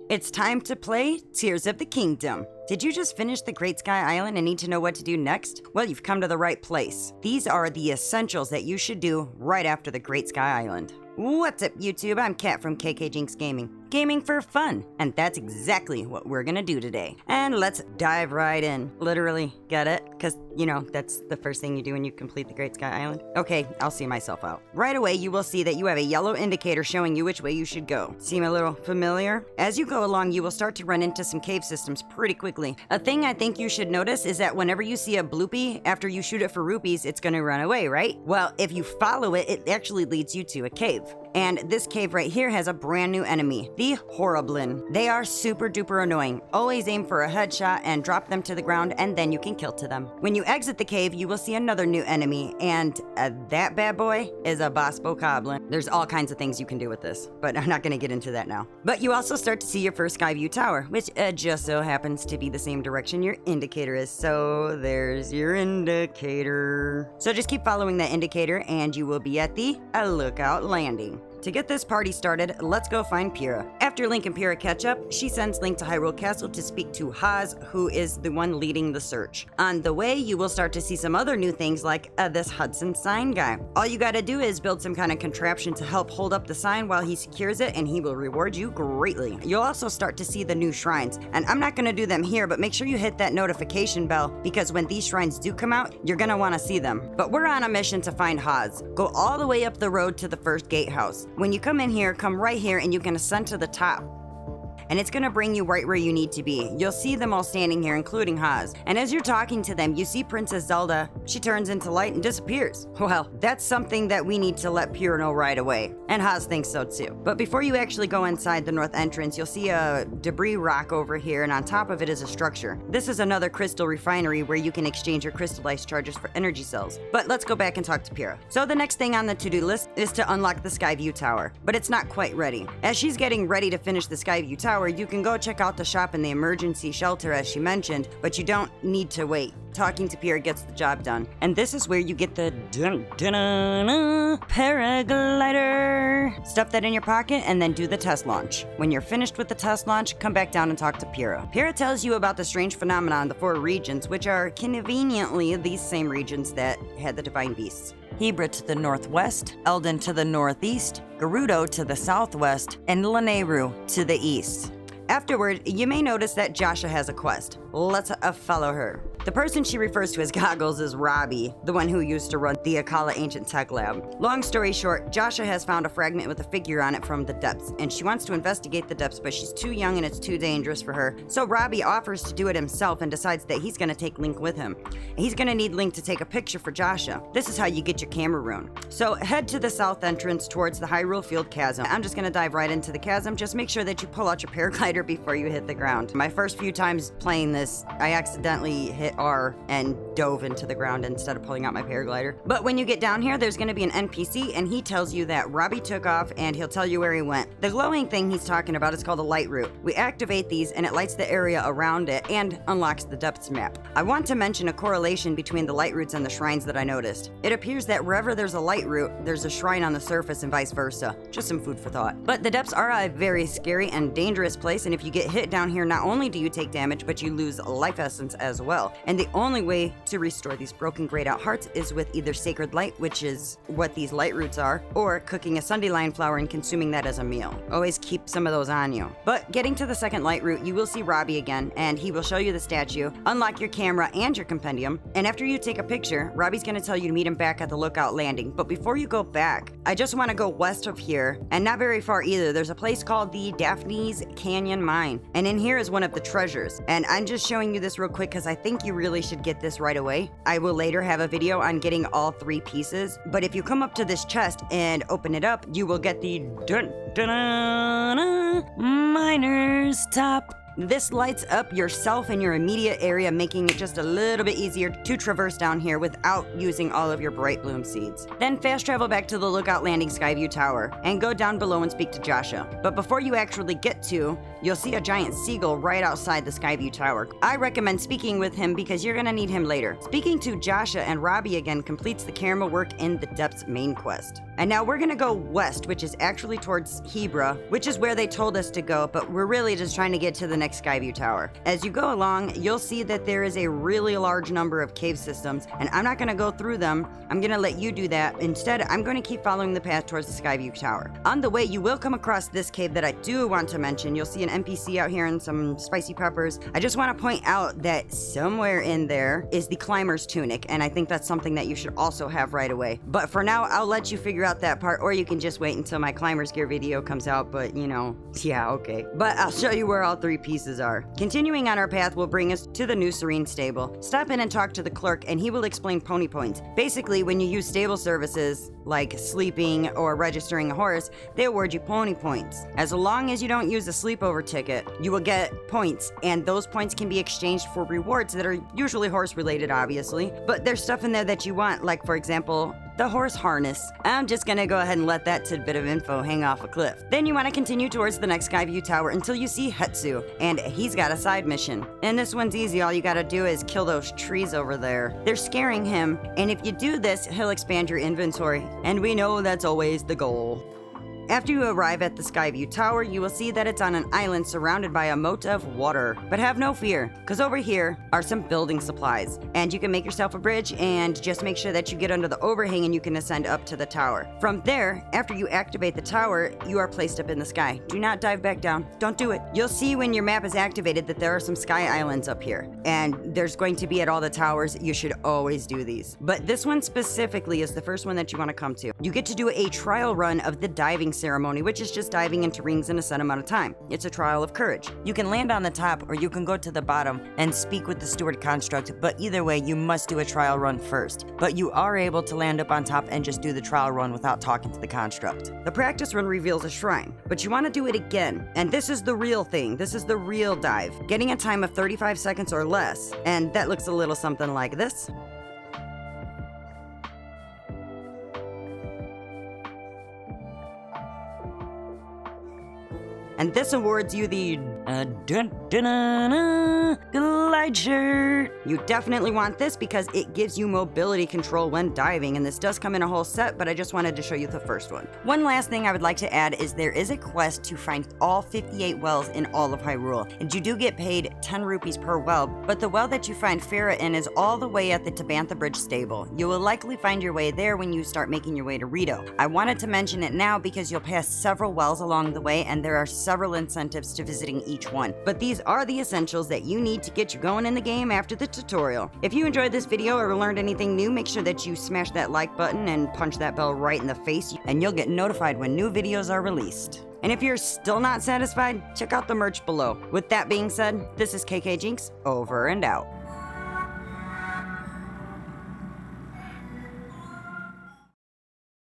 It's time to play Tears of the Kingdom. Did you just finish the Great Sky Island and need to know what to do next? Well, you've come to the right place. These are the essentials that you should do right after the Great Sky Island. What's up, YouTube? I'm Kat from KKJinxx Gaming. Gaming for fun, and that's exactly what we're gonna do today. And let's dive right in. Literally, get it? Because, you know, that's the first thing you do when you complete the Great Sky Island. Okay, I'll see myself out. Right away, you will see that you have a yellow indicator showing you which way you should go. Seem a little familiar? As you go along, you will start to run into some cave systems pretty quickly. A thing I think you should notice is that whenever you see a bloopy, after you shoot it for rupees, it's gonna run away, right? Well, if you follow it, it actually leads you to a cave. And this cave right here has a brand new enemy, the Horriblin. They are super duper annoying. Always aim for a headshot and drop them to the ground, and then you can kill to them. When you exit the cave, you will see another new enemy, and that bad boy is a Bokoblin. There's all kinds of things you can do with this, but I'm not gonna get into that now. But you also start to see your first Skyview tower, which just so happens to be the same direction your indicator is, so there's your indicator. So just keep following that indicator, and you will be at the lookout landing. To get this party started, let's go find Purah. After Link and Purah catch up, she sends Link to Hyrule Castle to speak to Haas, who is the one leading the search. On the way, you will start to see some other new things like this Hudson sign guy. All you gotta do is build some kind of contraption to help hold up the sign while he secures it, and he will reward you greatly. You'll also start to see the new shrines, and I'm not gonna do them here, but make sure you hit that notification bell, because when these shrines do come out, you're gonna wanna see them. But we're on a mission to find Haas. Go all the way up the road to the first gatehouse. When you come in here, come right here, and you can ascend to the top. And it's gonna bring you right where you need to be. You'll see them all standing here, including Haas. And as you're talking to them, you see Princess Zelda. She turns into light and disappears. Well, that's something that we need to let Purah know right away. And Haas thinks so too. But before you actually go inside the north entrance, you'll see a debris rock over here, and on top of it is a structure. This is another crystal refinery where you can exchange your crystallized charges for energy cells. But let's go back and talk to Purah. So the next thing on the to-do list is to unlock the Skyview Tower, but it's not quite ready. As she's getting ready to finish the Skyview Tower, you can go check out the shop in the emergency shelter as she mentioned, but you don't need to wait. Talking to Purah gets the job done. And this is where you get the Paraglider. Stuff that in your pocket and then do the test launch. When you're finished with the test launch, come back down and talk to Purah. Purah tells you about the strange phenomena in the 4 regions, which are conveniently these same regions that had the divine beasts. Hebra to the northwest, Eldon to the northeast, Gerudo to the southwest, and Lanayru to the east. Afterward, you may notice that Joshua has a quest. Let's follow her. The person she refers to as Goggles is Robbie, the one who used to run the Akala Ancient Tech Lab. Long story short, Joshua has found a fragment with a figure on it from the depths, and she wants to investigate the depths, but she's too young and it's too dangerous for her. So Robbie offers to do it himself and decides that he's gonna take Link with him. He's gonna need Link to take a picture for Joshua. This is how you get your camera rune. So head to the south entrance towards the Hyrule Field Chasm. I'm just gonna dive right into the chasm. Just make sure that you pull out your paraglider before you hit the ground. My first few times playing this, I accidentally hit R and dove into the ground instead of pulling out my paraglider. But when you get down here, there's gonna be an NPC, and he tells you that Robbie took off, and he'll tell you where he went. The glowing thing he's talking about is called a light root. We activate these, and it lights the area around it and unlocks the depths map. I want to mention a correlation between the light roots and the shrines that I noticed. It appears that wherever there's a light root, there's a shrine on the surface and vice versa. Just some food for thought. But the depths are a very scary and dangerous place, and if you get hit down here, not only do you take damage, but you lose life essence as well. And the only way to restore these broken grayed out hearts is with either sacred light, which is what these light roots are, or cooking a Sundelion flower and consuming that as a meal. Always keep some of those on you. But getting to the second light root, you will see Robbie again, and he will show you the statue, unlock your camera and your compendium, and after you take a picture, Robbie's gonna tell you to meet him back at the lookout landing. But before you go back, I just wanna go west of here, and not very far either. There's a place called the Daphne's Canyon Mine, and in here is one of the treasures. And I'm just showing you this real quick because I think you really should get this right away. I will later have a video on getting all 3 pieces, but if you come up to this chest and open it up, you will get the Miner's Top. This lights up yourself and your immediate area, making it just a little bit easier to traverse down here without using all of your bright bloom seeds. Then fast travel back to the Lookout Landing Skyview Tower and go down below and speak to Joshua. But before you actually get to, you'll see a giant seagull right outside the Skyview Tower. I recommend speaking with him because you're gonna need him later. Speaking to Joshua and Robbie again completes the camera work in the Depths main quest. And now we're gonna go west, which is actually towards Hebra, which is where they told us to go, but we're really just trying to get to the next Skyview tower. As you go along, you'll see that there is a really large number of cave systems, and I'm not gonna go through them. I'm gonna let you do that. Instead, I'm gonna keep following the path towards the Skyview tower. On the way, you will come across this cave that I do want to mention. You'll see an NPC out here and some spicy peppers. I just want to point out that somewhere in there is the climber's tunic, and I think that's something that you should also have right away. But for now, I'll let you figure out that part, or you can just wait until my climber's gear video comes out, but you know, yeah, okay. But I'll show you where all three pieces are. Continuing on our path will bring us to the new Serene stable. Stop in and talk to the clerk, and he will explain pony points. Basically, when you use stable services, like sleeping or registering a horse, they award you pony points. As long as you don't use a sleepover ticket, you will get points, and those points can be exchanged for rewards that are usually horse related, obviously, but there's stuff in there that you want, like for example, the horse harness. I'm just gonna go ahead and let that tidbit of info hang off a cliff. Then you want to continue towards the next Skyview tower until you see Hetsu, and he's got a side mission. And this one's easy, all you gotta do is kill those trees over there. They're scaring him, and if you do this, he'll expand your inventory, and we know that's always the goal. After you arrive at the Skyview Tower, you will see that it's on an island surrounded by a moat of water. But have no fear, because over here are some building supplies. And you can make yourself a bridge and just make sure that you get under the overhang and you can ascend up to the tower. From there, after you activate the tower, you are placed up in the sky. Do not dive back down. Don't do it. You'll see when your map is activated that there are some sky islands up here. And there's going to be at all the towers. You should always do these. But this one specifically is the first one that you want to come to. You get to do a trial run of the diving ceremony, which is just diving into rings in a set amount of time. It's a trial of courage. You can land on the top or you can go to the bottom and speak with the steward construct, but either way you must do a trial run first. But you are able to land up on top and just do the trial run without talking to the construct. The practice run reveals a shrine, but you want to do it again. And this is the real thing. This is the real dive. Getting a time of 35 seconds or less. And that looks a little something like this. And this awards you the glide shirt. You definitely want this because it gives you mobility control when diving, and this does come in a whole set, but I just wanted to show you the first one. One last thing I would like to add is there is a quest to find all 58 wells in all of Hyrule, and you do get paid 10 rupees per well, but the well that you find Purah in is all the way at the Tabantha Bridge stable. You will likely find your way there when you start making your way to Rito. I wanted to mention it now because you'll pass several wells along the way, and there are several incentives to visiting each one. But these are the essentials that you need to get you going in the game after the tutorial. If you enjoyed this video or learned anything new, make sure that you smash that like button and punch that bell right in the face, and you'll get notified when new videos are released. And if you're still not satisfied, check out the merch below. With that being said, this is KKJinxx, over and out.